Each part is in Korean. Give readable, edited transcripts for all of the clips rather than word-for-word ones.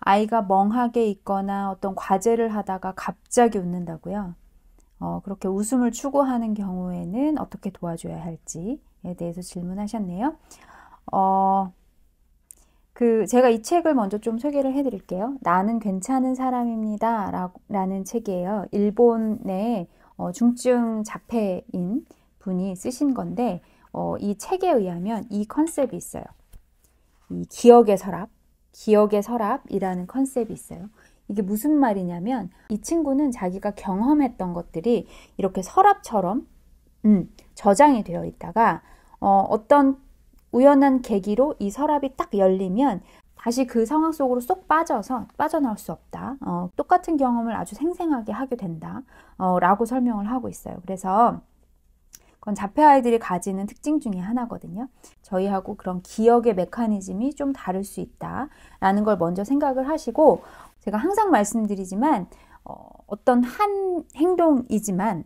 아이가 멍하게 있거나 어떤 과제를 하다가 갑자기 웃는다고요. 그렇게 웃음을 추구하는 경우에는 어떻게 도와줘야 할지에 대해서 질문하셨네요. 제가 이 책을 먼저 좀 소개를 해드릴게요. 나는 괜찮은 사람입니다. 라는 책이에요. 일본의 중증 자폐인 분이 쓰신 건데, 이 책에 의하면 이 컨셉이 있어요. 이 기억의 서랍이라는 컨셉이 있어요. 이게 무슨 말이냐면, 이 친구는 자기가 경험했던 것들이 이렇게 서랍처럼 저장이 되어 있다가, 어떤 우연한 계기로 이 서랍이 딱 열리면 다시 그 상황 속으로 쏙 빠져서 빠져나올 수 없다. 똑같은 경험을 아주 생생하게 하게 된다. 라고 설명을 하고 있어요. 그래서 그건 자폐 아이들이 가지는 특징 중에 하나거든요. 저희하고 그런 기억의 메커니즘이 좀 다를 수 있다라는 걸 먼저 생각을 하시고, 제가 항상 말씀드리지만 어떤 한 행동이지만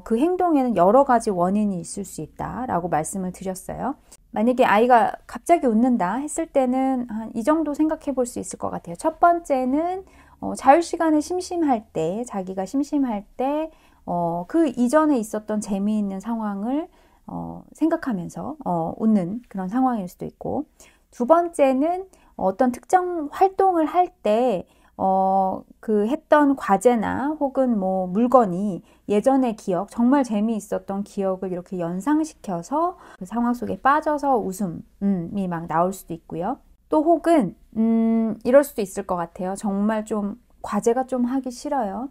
그 행동에는 여러 가지 원인이 있을 수 있다라고 말씀을 드렸어요. 만약에 아이가 갑자기 웃는다 했을 때는 한 이 정도 생각해 볼 수 있을 것 같아요. 첫 번째는 자유시간에 심심할 때, 자기가 심심할 때 그 이전에 있었던 재미있는 상황을 생각하면서 웃는 그런 상황일 수도 있고, 두 번째는 어떤 특정 활동을 할 때 그 했던 과제나 혹은 뭐 물건이 예전의 기억, 정말 재미있었던 기억을 이렇게 연상시켜서 그 상황 속에 빠져서 웃음이 막 나올 수도 있고요. 또 혹은 이럴 수도 있을 것 같아요. 정말 좀 과제가 좀 하기 싫어요.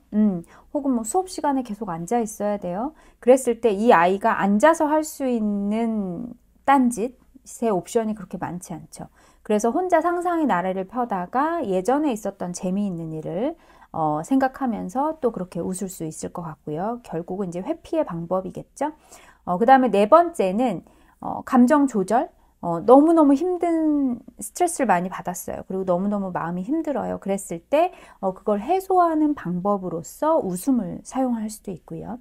혹은 뭐 수업 시간에 계속 앉아 있어야 돼요. 그랬을 때 이 아이가 앉아서 할 수 있는 딴짓의 옵션이 그렇게 많지 않죠. 그래서 혼자 상상의 나래를 펴다가 예전에 있었던 재미있는 일을 생각하면서 또 그렇게 웃을 수 있을 것 같고요. 결국은 이제 회피의 방법이겠죠. 그 다음에 네 번째는 감정 조절. 너무너무 힘든 스트레스를 많이 받았어요. 그리고 너무너무 마음이 힘들어요. 그랬을 때 그걸 해소하는 방법으로서 웃음을 사용할 수도 있고요.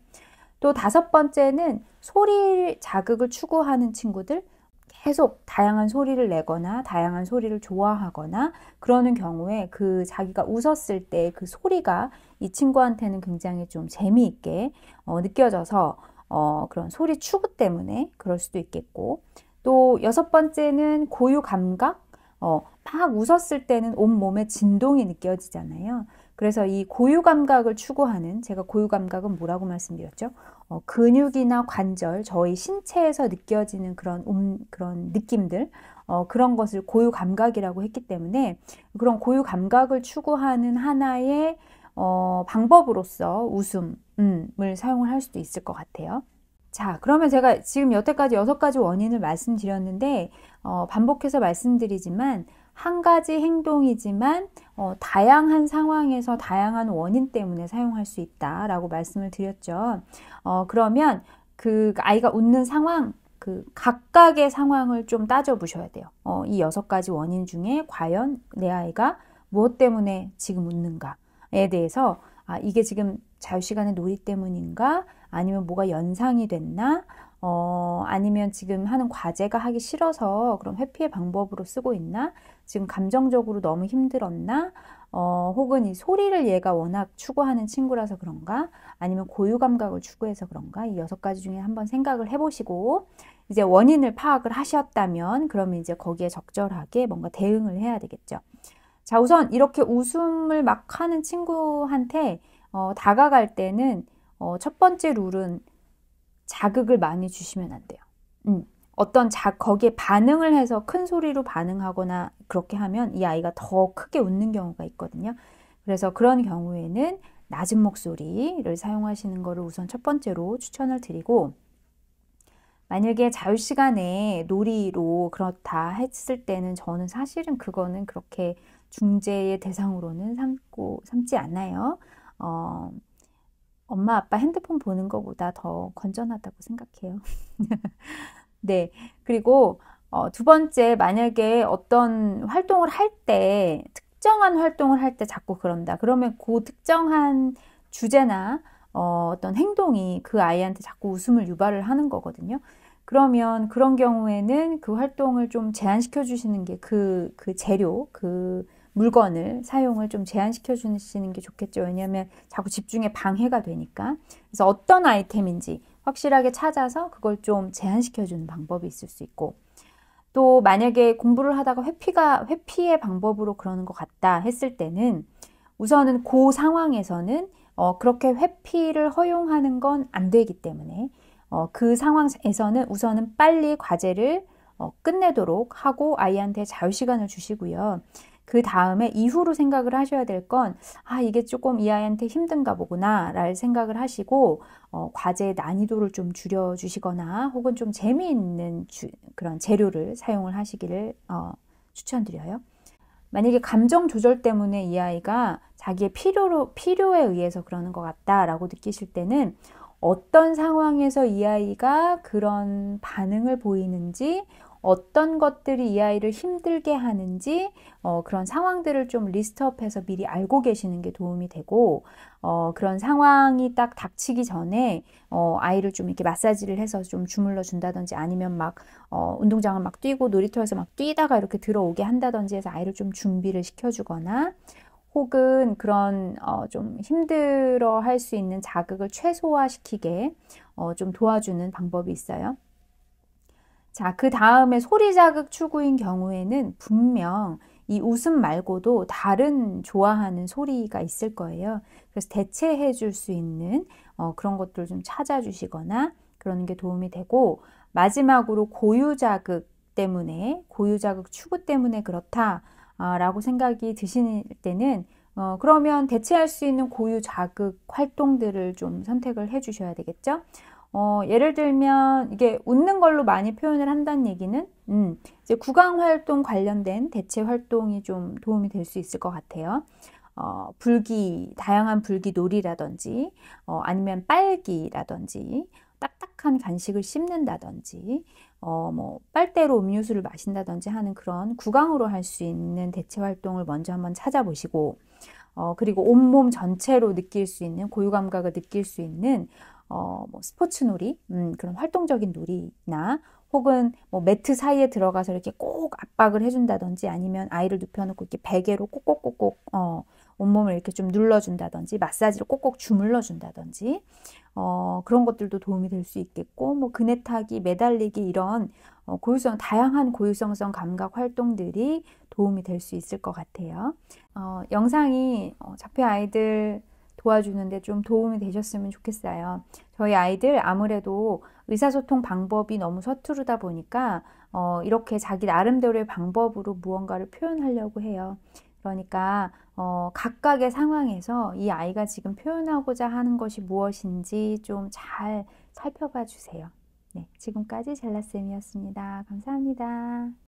또 다섯 번째는 소리 자극을 추구하는 친구들, 계속 다양한 소리를 내거나 다양한 소리를 좋아하거나 그러는 경우에 그 자기가 웃었을 때 그 소리가 이 친구한테는 굉장히 좀 재미있게 느껴져서 그런 소리 추구 때문에 그럴 수도 있겠고, 또 여섯 번째는 고유 감각. 막 웃었을 때는 온몸에 진동이 느껴지잖아요. 그래서 이 고유 감각을 추구하는, 제가 고유 감각은 뭐라고 말씀드렸죠? 근육이나 관절, 저희 신체에서 느껴지는 그런 느낌들, 그런 것을 고유 감각이라고 했기 때문에 그런 고유 감각을 추구하는 하나의 방법으로서 웃음을 사용을 할 수도 있을 것 같아요. 자, 그러면 제가 지금 여태까지 6가지 원인을 말씀드렸는데, 반복해서 말씀드리지만, 한 가지 행동이지만, 다양한 상황에서 다양한 원인 때문에 사용할 수 있다라고 말씀을 드렸죠. 그러면 그 아이가 웃는 상황, 그 각각의 상황을 좀 따져보셔야 돼요. 이 6가지 원인 중에 과연 내 아이가 무엇 때문에 지금 웃는가에 대해서, 이게 지금 자유시간의 놀이 때문인가? 아니면 뭐가 연상이 됐나? 아니면 지금 하는 과제가 하기 싫어서 그런 회피의 방법으로 쓰고 있나? 지금 감정적으로 너무 힘들었나? 혹은 이 소리를 얘가 워낙 추구하는 친구라서 그런가? 아니면 고유 감각을 추구해서 그런가? 이 6가지 중에 한번 생각을 해보시고, 이제 원인을 파악을 하셨다면, 그러면 이제 거기에 적절하게 뭔가 대응을 해야 되겠죠. 자, 우선 이렇게 웃음을 막 하는 친구한테 다가갈 때는 첫 번째 룰은 자극을 많이 주시면 안 돼요. 거기에 반응을 해서 큰 소리로 반응하거나 그렇게 하면 이 아이가 더 크게 웃는 경우가 있거든요. 그래서 그런 경우에는 낮은 목소리를 사용하시는 것을 우선 첫 번째로 추천을 드리고, 만약에 자유시간에 놀이로 그렇다 했을 때는 저는 사실은 그거는 그렇게 중재의 대상으로는 삼지 않아요. 엄마 아빠 핸드폰 보는 것보다 더 건전하다고 생각해요. 네. 그리고 두 번째, 만약에 어떤 활동을 할 때, 특정한 활동을 할 때 자꾸 그런다. 그러면 그 특정한 주제나 어떤 행동이 그 아이한테 자꾸 웃음을 유발을 하는 거거든요. 그러면 그런 경우에는 그 활동을 좀 제한시켜 주시는 게 그 재료, 그 물건을 사용을 좀 제한시켜 주시는 게 좋겠죠. 왜냐하면 자꾸 집중에 방해가 되니까. 그래서 어떤 아이템인지 확실하게 찾아서 그걸 좀 제한시켜 주는 방법이 있을 수 있고, 또 만약에 공부를 하다가 회피의 방법으로 그러는 것 같다 했을 때는 우선은 그 상황에서는 그렇게 회피를 허용하는 건 안 되기 때문에 그 상황에서는 우선은 빨리 과제를 끝내도록 하고 아이한테 자유시간을 주시고요. 그 다음에 이후로 생각을 하셔야 될 건, 이게 조금 이 아이한테 힘든가 보구나 라는 생각을 하시고 과제의 난이도를 좀 줄여주시거나 혹은 좀 재미있는 그런 재료를 사용을 하시기를 추천드려요. 만약에 감정 조절 때문에 이 아이가 자기의 필요에 의해서 그러는 것 같다라고 느끼실 때는 어떤 상황에서 이 아이가 그런 반응을 보이는지, 어떤 것들이 이 아이를 힘들게 하는지 그런 상황들을 좀 리스트업해서 미리 알고 계시는 게 도움이 되고, 그런 상황이 딱 닥치기 전에 아이를 좀 이렇게 마사지를 해서 좀 주물러 준다든지, 아니면 막 운동장을 막 뛰고 놀이터에서 막 뛰다가 이렇게 들어오게 한다든지 해서 아이를 좀 준비를 시켜주거나, 혹은 그런 좀 힘들어 할 수 있는 자극을 최소화시키게 좀 도와주는 방법이 있어요. 자, 그 다음에 소리 자극 추구인 경우에는 분명 이 웃음 말고도 다른 좋아하는 소리가 있을 거예요. 그래서 대체해 줄 수 있는 그런 것들을 좀 찾아주시거나 그러는 게 도움이 되고, 마지막으로 고유 자극 추구 때문에 그렇다라고 생각이 드실 때는 그러면 대체할 수 있는 고유 자극 활동들을 좀 선택을 해 주셔야 되겠죠? 예를 들면 이게 웃는 걸로 많이 표현을 한다는 얘기는 이제 구강 활동 관련된 대체 활동이 좀 도움이 될 수 있을 것 같아요. 다양한 불기 놀이라든지, 아니면 빨기라든지, 딱딱한 간식을 씹는다든지, 뭐 빨대로 음료수를 마신다든지 하는 그런 구강으로 할 수 있는 대체 활동을 먼저 한번 찾아보시고, 그리고 온몸 전체로 느낄 수 있는, 고유 감각을 느낄 수 있는 뭐 스포츠 놀이, 그런 활동적인 놀이나, 혹은 뭐 매트 사이에 들어가서 이렇게 꼭 압박을 해준다든지, 아니면 아이를 눕혀놓고 이렇게 베개로 꼭꼭꼭꼭 온몸을 이렇게 좀 눌러준다든지, 마사지를 꼭꼭 주물러준다든지, 그런 것들도 도움이 될 수 있겠고, 뭐 그네 타기, 매달리기, 이런 다양한 고유성성 감각 활동들이 도움이 될 수 있을 것 같아요. 영상이 자폐 아이들 도와주는데 좀 도움이 되셨으면 좋겠어요. 저희 아이들 아무래도 의사소통 방법이 너무 서투르다 보니까 이렇게 자기 나름대로의 방법으로 무언가를 표현하려고 해요. 그러니까 각각의 상황에서 이 아이가 지금 표현하고자 하는 것이 무엇인지 좀 잘 살펴봐 주세요. 네, 지금까지 젤라쌤이었습니다. 감사합니다.